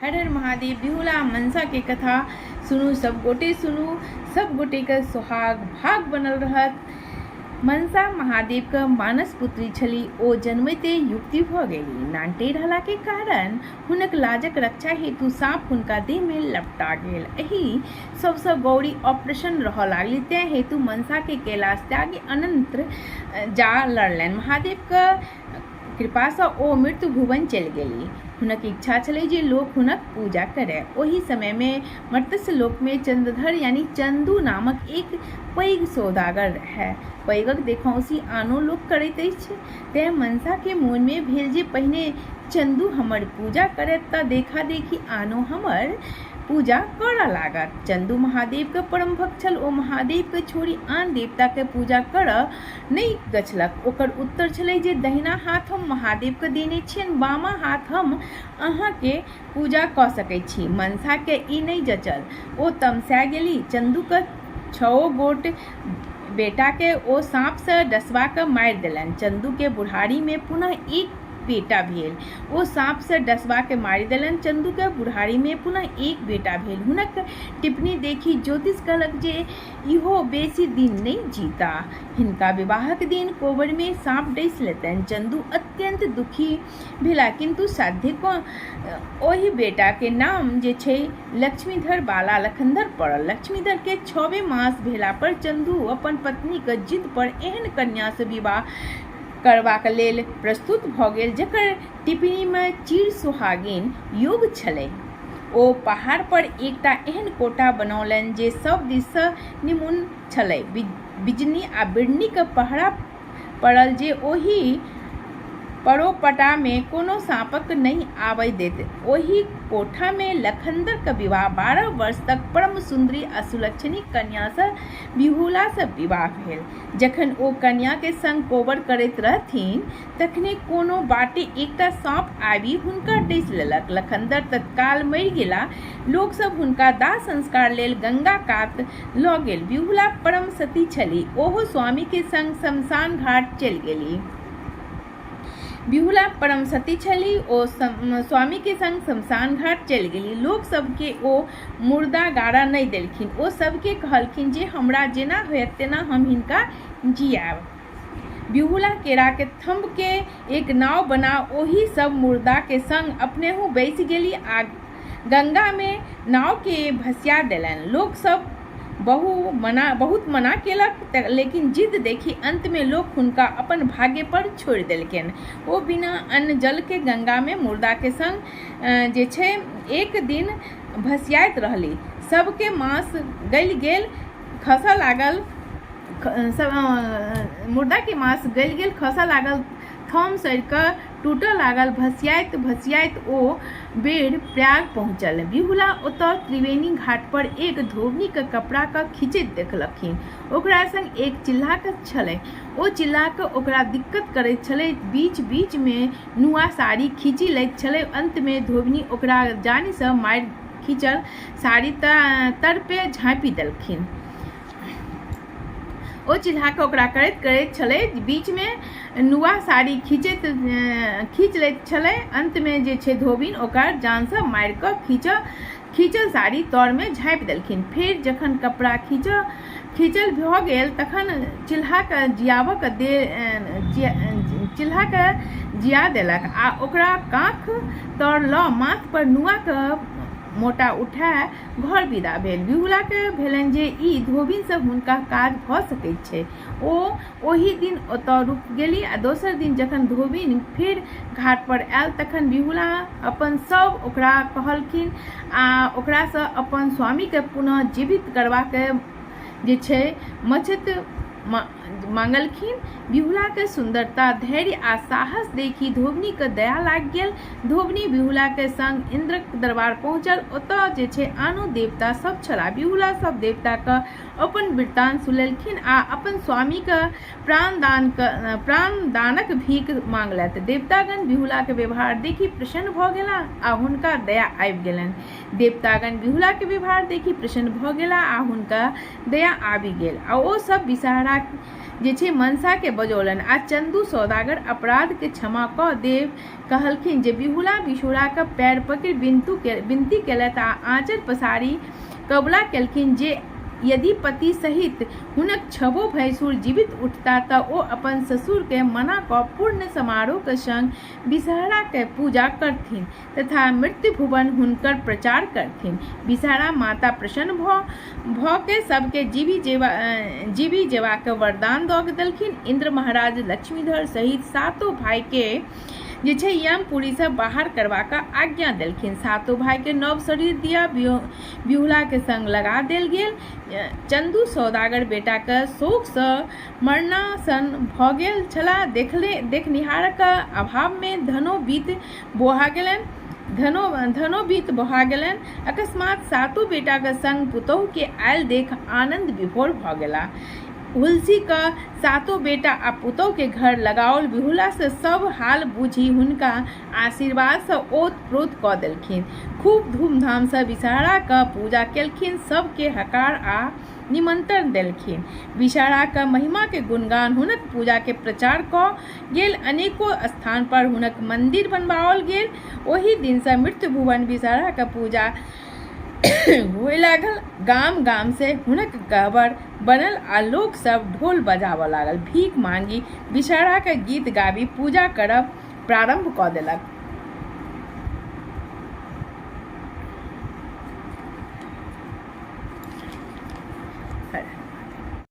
हर हर महादेव। बिहुला मनसा के कथा सुनू, सब गोटे सुनू, सब गोटे के सुहाग भाग बनल रहत। मनसा महादेव के मानस पुत्री छली। ओ जन्मते युक्ति भ गेली। नानटे रहला के कारण हुनक लाजक रक्षा हेतु साँप हुनका देह में लपटा गेल। एही सबसे गौरी अप्रसन्न रह लागली। तै हेतु मनसा के कैलाश त्यागी अनंत जा लड़लनि। महादेव के कृपा से ओ मृत्यु भुवन चलि गेली। हुनक इच्छा छलै जे लोक हुनक पूजा करय। ओही समय में मर्त्य लोक में चंद्रधर यानी चंदू नामक एक पैघ सौदागर है। पैघक देखौंसी आनो लोक करैत अछि। तैं मनसा के मोन में भेल जे पहिने चंदू हमर पूजा करत तऽ देखा देखी आनो हमर पूजा करऽ लागत। चंदू महादेव के परम भक्त छल। ओ महादेव के छोड़ी आन देवता के पूजा करऽ नहीं गछलक। ओकर उत्तर छलै जे दहिना हाथ हम महादेव के देने छियनि, बामा हाथ हम अहाँ के पूजा कऽ सकै छी। मनसा के ई नहीं जचल। ओ तमसा गेली। चंदू के 6 गोट बेटा के ओ साँप से डसवा के मारि देलनि। चंदू के बुढ़ारी में पुनः एक बेटा भेल। ओ साँप से डसवा के मारि देलनि। चंदू के बुढ़ारी में पुनः एक बेटा भेल। हुनक टिप्पणी देखी ज्योतिष कहलक जे इहो बेसी दिन नहीं जीता। हिनका विवाहक दिन कोबर में साँप डसि लेतनि। चंदू अत्यंत दुखी भेला, किंतु साध्य को ओही बेटा के नाम जे छै लक्ष्मीधर बाला लखनधर पड़ल। लक्ष्मीधर के 6वें मास भेला पर चंदू अपन पत्नी के जिद पर एहन कन्या से विवाह करबाक लेल प्रस्तुत भ गेल जकर टिप्पणी में चिर सुहागिन योग छलै। ओ पहाड़ पर एकटा एहन कोठा बनौलनि जे सब दिस सँ निमुन छलै। बिजनी आ बिड़नी के पहरा पड़ल जे ओही परोपटा में कोनो साँपक नहीं आबय देत। ओही कोठा में लखनदर के विवाह 12 वर्ष तक परम सुंदरी आ सुलक्षणी कन्या से बिहुला से विवाह भेल। जखन ओ कन्या के संग कोबर करैत रहथिन तखने कोनो बाटे एकटा साँप आबि हुनका डसि लेलक। लखनदर तत्काल मरि गेला। लोक सब हुनका दाह संस्कार लेल गंगा कात लऽ गेल। बिहुला परम सती छली। ओहो स्वामी के संग शमशान घाट चलि गेली। बिहुला परम सती छली। ओ स्वामी के संग शमशान घाट चलि गेली। लोक सबके ओ मुर्दा गाड़ा नहीं देलखिन। ओ सबके कहलखिन जे हमरा जेना होयत तेना हम हिनका जियाब। बिहुला केरा के थंब के एक नाव बना ओही सब मुर्दा के संग अपनेहू बैस गेली आ गंगा में नाव के भसिया देलनि। लोक सब बहुत मना केलक, लेकिन जिद देखी अंत में लोग हुनका अपन भाग्य पर छोड़ देलकनि। ओ बिना अन्न जल के गंगा में मुर्दा के संग जे छै एक दिन भसियाइत रहली। सबके मांस गलि गेल, खसऽ लागल। मुर्दा के मांस गलि गेल, खसऽ लागल। थम सड़ि कऽ टूटऽ लागल। भसियाइत भसियाइत ओ बेर प्रयाग पहुँचल। बिहुला ओतऽ त्रिवेणी घाट पर एक धोबनी के कपड़ा के खींचैत देखलखिन। ओकरा संग एक चिल्हा के छलै। ओ चिल्हा के ओकरा दिक्कत करैत छलै। बीच बीच में नुआ साड़ी खींची लैत छलै। अंत में धोबनी ओकरा जानी से मारि खींचल साड़ी तर पे झाँपि देलखिन। ओ चिल्हा के ओकरा करैत करैत छलै। बीच में नुआ साड़ी खींच लैत छलै। अंत में जे छै धोबिन ओकर जान से मारि कऽ खींचल साड़ी तर में झाँपि देलखिन। फेर जखन कपड़ा खींचल भऽ गेल तखन चिल्हा के जिया देलक आ ओकरा काख तर लऽ माथ पर नुआ के मोटा उठा घर विदा भेल। बिहुला के भेलनि जे ई धोबिन से हुनका काज भऽ सकैत छै। ओ ओही दिन ओतऽ रुकि गेली आ दोसर दिन जखन धोबिन फेर घाट पर आयल तखन बिहुला अपन सब ओकरा कहलखिन आ ओकरा से अपन स्वामी के पुनः जीवित करबा के जे छै मछत मांगलखिन। बिहुला के सुंदरता, धैर्य आ साहस देखी धोबनी के दया लाग गेल। धोबनी बिहुला के संग इंद्रक दरबार पहुंचल। ओतऽ जे छै आनो देवता सब छला। बिहुला सब देवता के अपन वृत्तांत सुनेलखिन आ अपन स्वामी के प्राण दानक भीख मांगलथि। देवतागण बिहुला के व्यवहार देखी प्रसन्न भऽ गेला आ हुनका दया आबि गेलनि। देवतागण बिहुला के व्यवहार देखी प्रसन्न भऽ गेला आ हुनका दया आबि गेल आ ओ सब विषहारा जे छै मनसा के बजौलन आ चंदू सौदागर अपराध के क्षमा कऽ देव कहलखिन जे बिहुला बिछोड़ा के पैर पकड़ि विनती केलथि आ आँचर पसारी कबूला केलखिन जे यदि पति सहित हुनक छबो भैंसुर जीवित उठता तऽ ओ अपन ससुर के मना कऽ पूर्ण समारोह के संग विषहरा के पूजा करथिन तथा मृत्यु भुवन हुनकर प्रचार करथिन। विषहरा माता प्रसन्न भऽ के सबके जीवी जेवा के वरदान दऽ देलखिन। इंद्र महाराज लक्ष्मीधर सहित सातों भाई के जे छै यमपुरी से बाहर करवा का आज्ञा देलखिन। सातों भाई के नव शरीर दिया बिहुला के संग लगा देल गेल। चंदू सौदागर बेटा के शोक से मरणासन भऽ गेल छला। देखनिहारक अभाव में धनो बीत बहा गेलनि। अकस्मात सातों बेटा के संग पुतोह के आयल देख आनंद विभोर भऽ गेला। हुलसी का सातों बेटा आ पुतोह के घर लगाओल बिहुला से सब हाल बुझी हुनका आशीर्वाद से ओत प्रोत कऽ देलखिन। खूब धूमधाम से विषहरा का पूजा केलखिन, सबके हकार आ निमंत्रण देलखिन। विषहरा का महिमा के गुणगान हुनक पूजा के प्रचार कऽ गेल। अनेको स्थान पर हुनक मंदिर बनवाओल गेल। ओही दिन से मृत्यु भुवन विषहरा का पूजा होए लागल। गाम गाम से हुनक गहबर बनल आ लोक सब ढोल बजाबऽ लागल। भीख मांगी विषहरा के गीत गाबी पूजा करब प्रारंभ कऽ देलक।